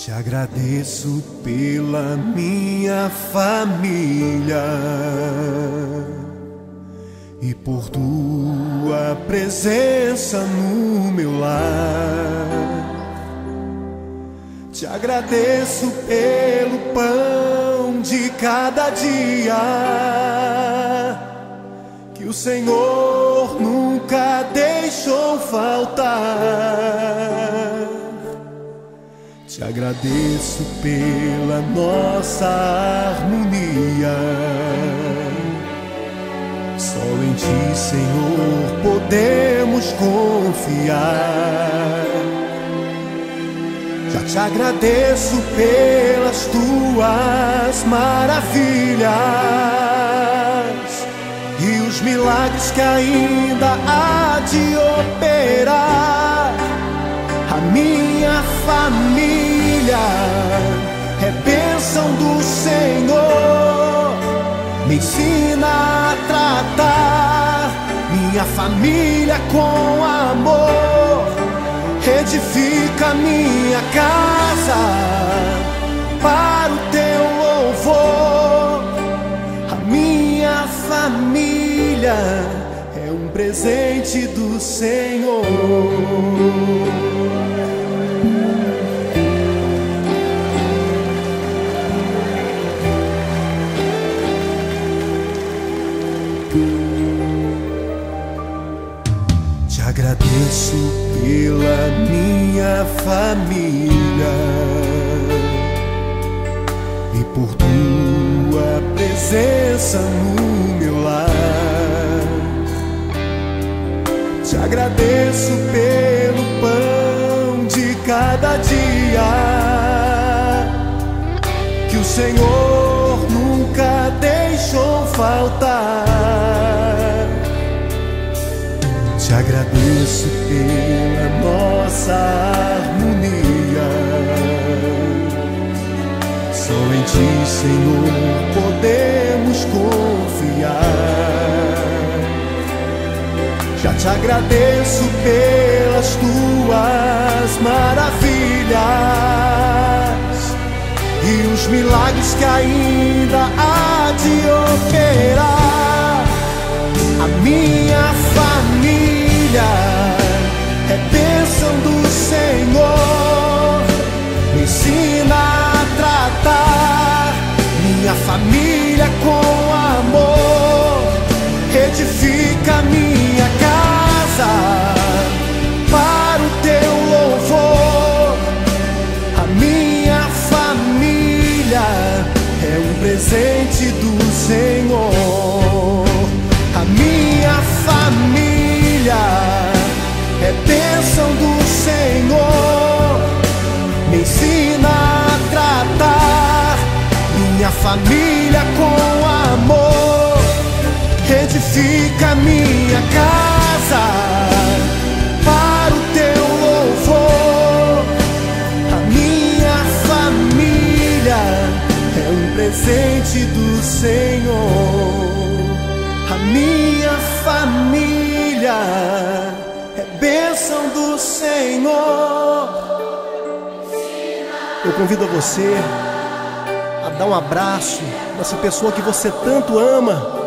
Te agradeço pela minha família e por tua presença no meu lar. Te agradeço pelo pão de cada dia que o Senhor nunca deixou faltar. Te agradeço pela nossa harmonia. Só em Ti, Senhor, podemos confiar. Já te agradeço pelas Tuas maravilhas e os milagres que ainda há de operar. A minha família é bênção do Senhor. Me ensina a tratar minha família com amor. Edifica minha casa para o Teu louvor. A minha família é um presente do Senhor. Te agradeço pela minha família e por Tua presença no meu lar. Te agradeço pelo pão de cada dia que o Senhor nunca deixou faltar. Te agradeço pela nossa harmonia. Só em Ti, Senhor, podemos confiar. Já te agradeço pelas Tuas maravilhas e os milagres que ainda há de operar. A minha família é bênção do Senhor. Me ensina a tratar minha família com amor. Edifica minha casa para o Teu louvor. A minha família é um presente do Senhor. A minha família é bênção do Senhor. Me ensina a tratar minha família com amor. Edifica minha casa para o Teu louvor. A minha família é um presente do Senhor. A minha família é bênção do Senhor. Eu convido a você a dar um abraço nessa pessoa que você tanto ama